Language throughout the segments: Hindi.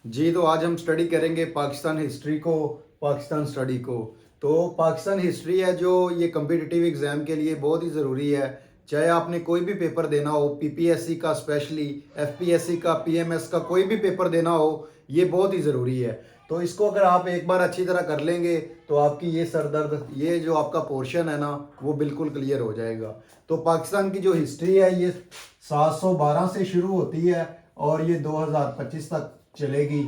जी, तो आज हम स्टडी करेंगे पाकिस्तान हिस्ट्री को, पाकिस्तान स्टडी को। तो पाकिस्तान हिस्ट्री है जो ये कम्पिटिटिव एग्ज़ाम के लिए बहुत ही ज़रूरी है। चाहे आपने कोई भी पेपर देना हो, पीपीएससी का स्पेशली, एफपीएससी का, पीएमएस का, कोई भी पेपर देना हो, ये बहुत ही ज़रूरी है। तो इसको अगर आप एक बार अच्छी तरह कर लेंगे तो आपकी ये सर दर्द, ये जो आपका पोर्शन है ना, वो बिल्कुल क्लियर हो जाएगा। तो पाकिस्तान की जो हिस्ट्री है ये 712 से शुरू होती है और ये 2025 तक चलेगी।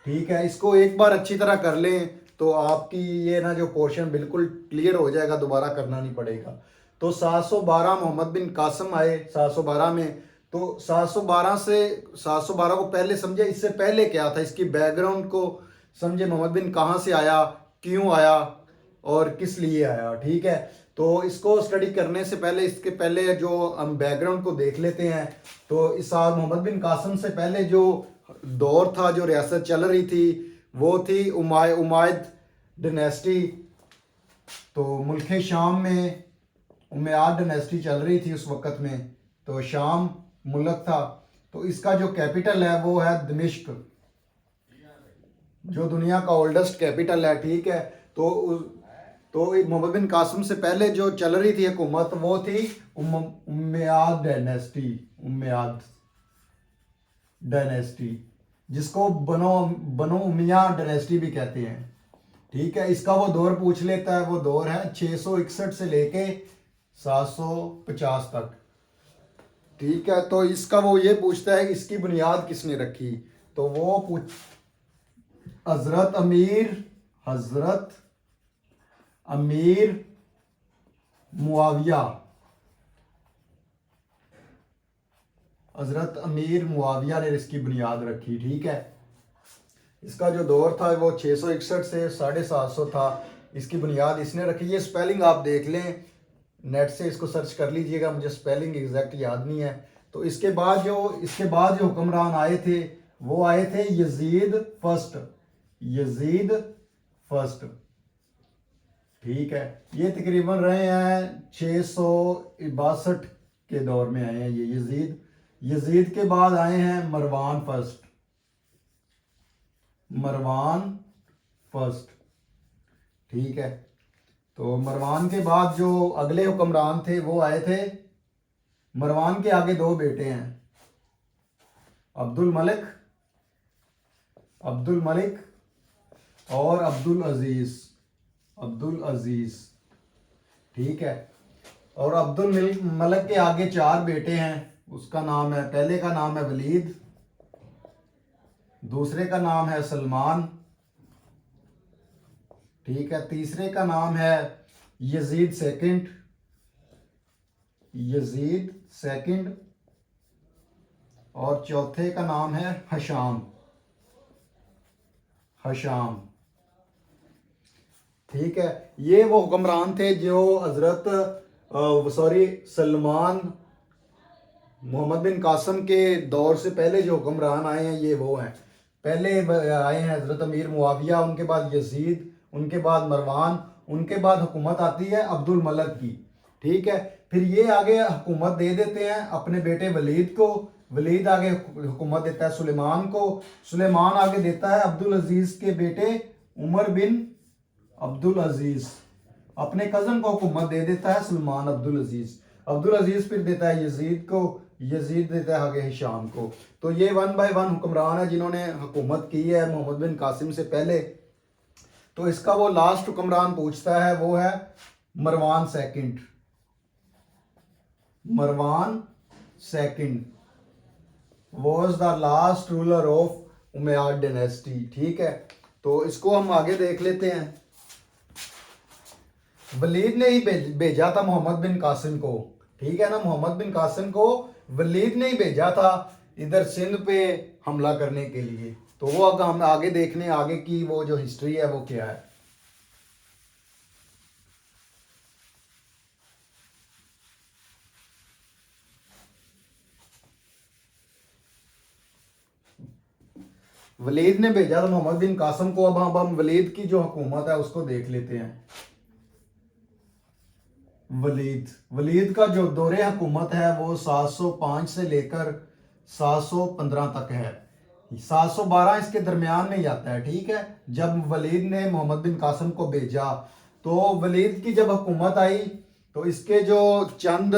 ठीक है, इसको एक बार अच्छी तरह कर लें तो आपकी ये ना जो पोर्शन बिल्कुल क्लियर हो जाएगा, दोबारा करना नहीं पड़ेगा। तो 712 मोहम्मद बिन कासिम आए 712 में। तो 712 से 712 को पहले समझे, इससे पहले क्या था, इसकी बैकग्राउंड को समझे। मोहम्मद बिन कहाँ से आया, क्यों आया और किस लिए आया। ठीक है, तो इसको स्टडी करने से पहले, इसके पहले जो हम बैकग्राउंड को देख लेते हैं। तो इस साल मोहम्मद बिन कासिम से पहले जो दौर था, जो रियासत चल रही थी, वो थी उमायद डिनेस्टी। तो मुल्क शाम में उमैयाद डिनेस्टी चल रही थी उस वक़्त में। तो शाम मुल्क था। तो इसका जो कैपिटल है वो है दमिश्क, जो दुनिया का ओल्डेस्ट कैपिटल है। ठीक है, तो मोहम्मद बिन कासिम से पहले जो चल रही थी हुकूमत, वो थी उमैयाद डायनेस्टी, उमैयाद डायनेस्टी, जिसको बनो बनो उमिया डायनेस्टी भी कहते हैं। ठीक है, इसका वो दौर पूछ लेता है। वो दौर है 661 से लेके 750 तक। ठीक है, तो इसका वो ये पूछता है इसकी बुनियाद किसने रखी। तो वो पूछ हजरत अमीर मुआविया, हजरत अमीर मुआविया ने इसकी बुनियाद रखी। ठीक है, इसका जो दौर था वो 661 से 750 था। इसकी बुनियाद इसने रखी। ये स्पेलिंग आप देख लें, नेट से इसको सर्च कर लीजिएगा, मुझे स्पेलिंग एग्जैक्ट याद नहीं है। तो इसके बाद जो हुक्मरान आए थे, वो आए थे यजीद फर्स्ट, यजीद फर्स्ट। ठीक है, ये तकरीबन रहे हैं 662 के दौर में आए हैं ये यजीद। यजीद के बाद आए हैं मरवान फर्स्ट, मरवान फर्स्ट। ठीक है, तो मरवान के बाद जो अगले हुक्मरान थे वो आए थे। मरवान के आगे दो बेटे हैं, अब्दुल मलिक, अब्दुल मलिक और अब्दुल अजीज, अब्दुल अजीज। ठीक है, और अब्दुल मलिक के आगे चार बेटे हैं। उसका नाम है, पहले का नाम है वलीद, दूसरे का नाम है सलमान। ठीक है, तीसरे का नाम है यजीद सेकंड, यजीद सेकंड, और चौथे का नाम है हशाम, हशाम। ठीक है, ये वो हुक्मरान थे जो सलमान मोहम्मद बिन कासिम के दौर से पहले जो हुक्मरान आए हैं, ये वो हैं। पहले आए हैं हजरत अमीर मुआविया, उनके बाद यजीद, उनके बाद मरवान, उनके बाद हुकूमत आती है अब्दुल मलिक की। ठीक है, फिर ये आगे हुकूमत दे देते हैं अपने बेटे वलीद को। वलीद आगे हुकूमत देता है सुलेमान को। सुलेमान आगे देता है अब्दुल अजीज के बेटे उमर बिन अब्दुल अजीज। अपने कजन को हुकूमत दे देता है सलमान अब्दुल अजीज। अब्दुल अजीज फिर देता है यजीद को, यजीद देता है आगे हिशाम को। तो ये 1 बाय 1 हुक्मरान है जिन्होंने हुकूमत की है मोहम्मद बिन कासिम से पहले। तो इसका वो लास्ट हुक्मरान पूछता है, वो है Marwan second, Marwan second was the last ruler of Umayyad dynasty. ठीक है, तो इसको हम आगे देख लेते हैं। वलीद ने ही भेजा था मोहम्मद बिन कासिम को। ठीक है ना, मोहम्मद बिन कासिम को वलीद ने ही भेजा था इधर सिंध पे हमला करने के लिए। तो वो अगर हम आगे देखने, आगे की वो जो हिस्ट्री है वो क्या है। वलीद ने भेजा था मोहम्मद बिन कासिम को। अब हम वलीद की जो हुकूमत है उसको देख लेते हैं। वलीद, वलीद का जो दौरे हुकूमत है वो 705 से लेकर 715 तक है। 712 इसके दरमियान में ही आता है, ठीक है। जब वलीद ने मोहम्मद बिन कासिम को भेजा, तो वलीद की जब हुकूमत आई तो इसके जो चंद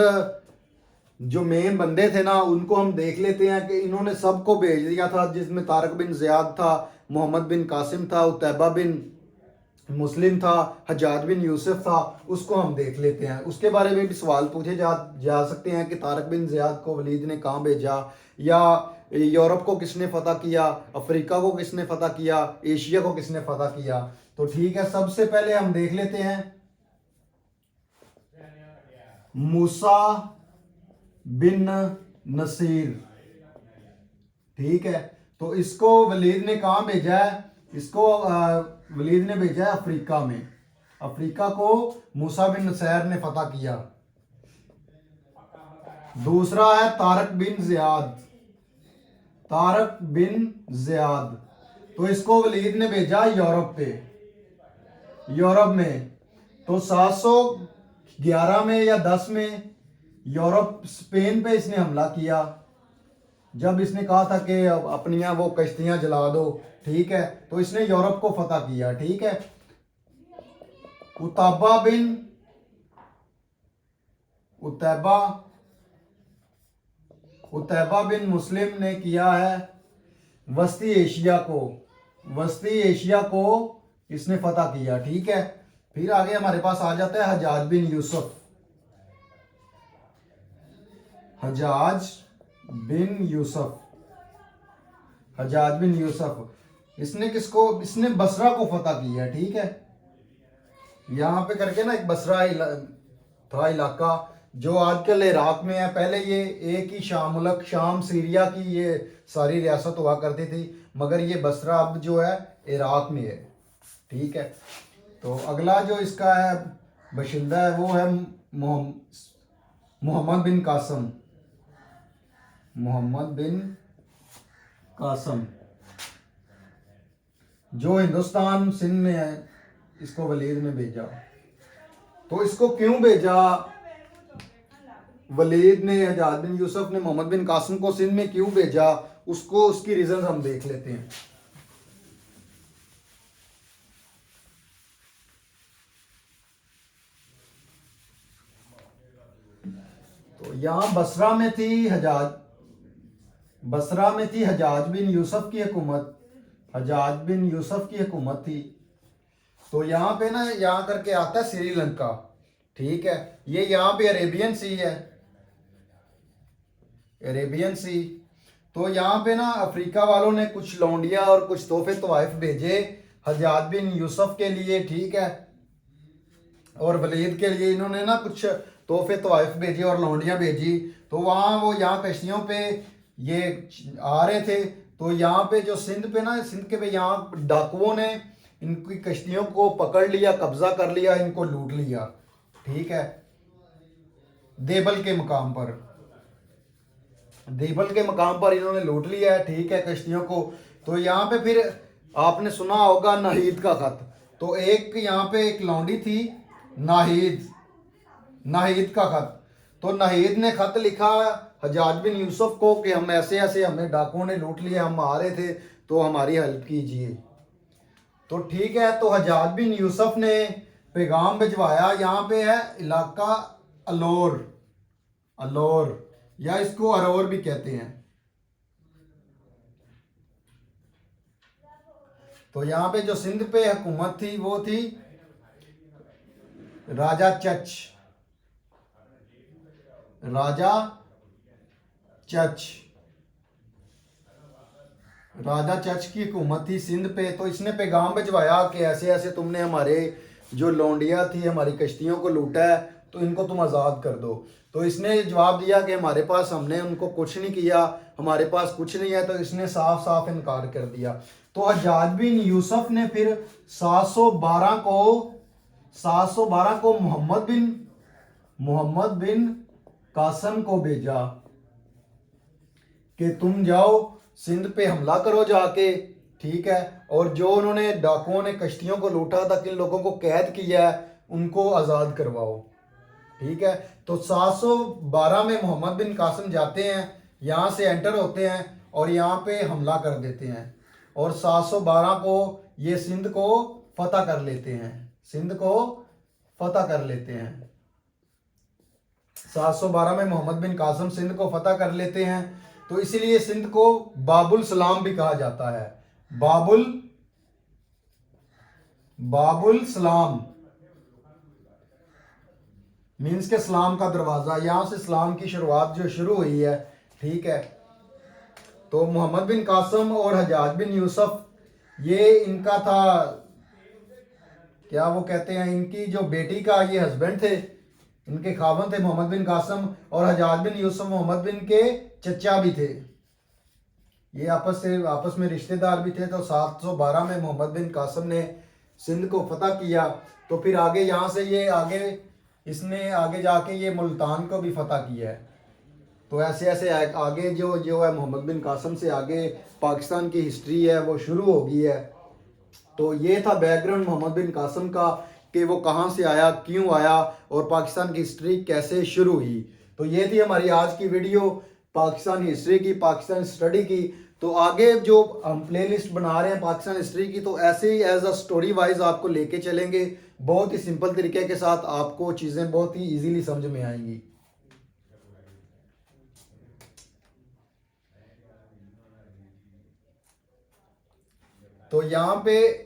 जो मेन बंदे थे ना, उनको हम देख लेते हैं कि इन्होंने सबको भेज दिया था, जिसमें तारक बिन ज़ियाद था, मोहम्मद बिन कासिम था, उतैबा बिन मुस्लिम था, हज्जाज बिन यूसुफ था। उसको हम देख लेते हैं। उसके बारे में भी सवाल पूछे जा सकते हैं कि तारक बिन ज़ियाद को वलीद ने कहाँ भेजा, या यूरोप को किसने फतह किया, अफ्रीका को किसने फतह किया, एशिया को किसने फतह किया। तो ठीक है, सबसे पहले हम देख लेते हैं मूसा बिन नसीर, ठीक है। तो इसको वलीद ने कहाँ भेजा है? इसको वलीद ने भेजा है अफ्रीका में। अफ्रीका को मूसा बिन नसैर ने फतह किया। दूसरा है Tariq bin Ziyad, Tariq bin Ziyad, तो इसको वलीद ने भेजा यूरोप पे, यूरोप में। तो 711 में या 10 में यूरोप स्पेन पे इसने हमला किया, जब इसने कहा था कि अपनी वो कश्तियां जला दो, ठीक है। तो इसने यूरोप को फतह किया, ठीक है। उतैबा बिन उतैबा उतैबा बिन मुस्लिम ने किया है वस्ती एशिया को, वस्ती एशिया को इसने फतह किया, ठीक है। फिर आगे हमारे पास आ जाता है हज्जाज बिन यूसुफ, हज्जाज बिन यूसुफ, हज्जाज बिन यूसुफ। इसने किसको? इसने बसरा को फतह किया, ठीक है। यहाँ पे करके ना एक बसरा था इलाका जो आजकल इराक में है। पहले ये एक ही शाम मुल्क, शाम सीरिया की ये सारी रियासत हुआ करती थी, मगर ये बसरा अब जो है इराक में है, ठीक है। तो अगला जो इसका है बशिंदा है वो है मोहम्मद बिन कासिम, मोहम्मद बिन कासिम, जो हिंदुस्तान सिंध में है। इसको वलीद ने भेजा। तो इसको क्यों भेजा वलीद ने, हज्जाज बिन यूसुफ ने मोहम्मद बिन कासिम को सिंध में क्यों भेजा, उसको उसकी रीजन हम देख लेते हैं। तो यहाँ बसरा में थी हज्जाज बिन यूसुफ की हुकूमत, हज्जाज बिन यूसुफ की हुकूमत थी। तो यहाँ पे ना, यहाँ करके आता है श्रीलंका, ठीक है। ये यहाँ पे अरेबियन सी है, अरेबियन सी। तो यहाँ पे ना अफ्रीका वालों ने कुछ लौंडिया और कुछ तोहफे तवाइफ भेजे हज्जाज बिन यूसुफ के लिए, ठीक है। और वलीद के लिए इन्होंने ना कुछ तोहफे तवाइफ भेजे और लौंडियाँ भेजी। तो वहाँ वो यहाँ कश्तियों पे ये आ रहे थे। तो यहाँ पे जो सिंध पे ना, सिंध के पे यहाँ डाकुओं ने इनकी कश्तियों को पकड़ लिया, कब्जा कर लिया, इनको लूट लिया, ठीक है। देबल के मकाम पर, देबल के मकाम पर इन्होंने लूट लिया है, ठीक है, कश्तियों को। तो यहाँ पे फिर आपने सुना होगा नाहिद का खत। तो एक यहाँ पे एक लौंडी थी नाहिद, नाहिद का खत। तो नाहिद ने खत लिखा हज्जाज बिन यूसुफ को कि हम ऐसे ऐसे, हमें डाकुओं ने लूट लिया, हम आ रहे थे, तो हमारी हेल्प कीजिए। तो ठीक है, तो हज्जाज बिन यूसुफ ने पैगाम भिजवाया। यहाँ पे है इलाका अलोर, अलोर या इसको अरोर भी कहते हैं। तो यहाँ पे जो सिंध पे हुकूमत थी वो थी राजा चच, राजा चच, राजा चच की हुकूमत थी सिंध पे। तो इसने पैगाम भिजवाया कि ऐसे ऐसे तुमने हमारे जो लौंडिया थी, हमारी कश्तियों को लूटा है, तो इनको तुम आज़ाद कर दो। तो इसने जवाब दिया कि हमारे पास, हमने उनको कुछ नहीं किया, हमारे पास कुछ नहीं है। तो इसने साफ साफ इनकार कर दिया। तो हज्जाज बिन यूसुफ ने फिर 712 को मोहम्मद बिन कासिम को भेजा कि तुम जाओ सिंध पे हमला करो जाके, ठीक है। और जो उन्होंने डाकुओं ने कश्तियों को लूटा था, किन लोगों को कैद किया है, उनको आज़ाद करवाओ, ठीक है। तो 712 में मोहम्मद बिन कासिम जाते हैं, यहाँ से एंटर होते हैं और यहाँ पे हमला कर देते हैं और 712 को ये सिंध को फतह कर लेते हैं, सिंध को फतह कर लेते हैं। 712 में मोहम्मद बिन कासिम सिंध को फतह कर लेते हैं, तो इसीलिए सिंध को बाबुल सलाम भी कहा जाता है। बाबुल सलाम मीन्स के सलाम का दरवाजा, यहां से इस्लाम की शुरुआत जो शुरू हुई है, ठीक है। तो मोहम्मद बिन कासिम और हजाज बिन यूसुफ, ये इनका था, क्या वो कहते हैं, इनकी जो बेटी का ये हस्बैंड थे, इनके खावन थे मोहम्मद बिन कासिम, और हजाज बिन यूसुफ मोहम्मद बिन के चचा भी थे, ये आपस में रिश्तेदार भी थे। तो 712 में मोहम्मद बिन कासिम ने सिंध को फतह किया। तो फिर आगे यहाँ से ये आगे इसने आगे जाके ये मुल्तान को भी फतह किया है। तो ऐसे ऐसे आगे जो है मोहम्मद बिन कासिम से आगे पाकिस्तान की हिस्ट्री है वो शुरू हो गई है। तो ये था बैकग्राउंड मोहम्मद बिन कासिम का, कि वो कहाँ से आया, क्यों आया, और पाकिस्तान की हिस्ट्री कैसे शुरू हुई। तो ये थी हमारी आज की वीडियो पाकिस्तान हिस्ट्री की, पाकिस्तान स्टडी की। तो आगे जो हम प्लेलिस्ट बना रहे हैं पाकिस्तान हिस्ट्री की, तो ऐसे ही एज अ स्टोरी वाइज आपको लेके चलेंगे, बहुत ही सिंपल तरीके के साथ आपको चीज़ें बहुत ही इजीली समझ में आएंगी। तो यहाँ पे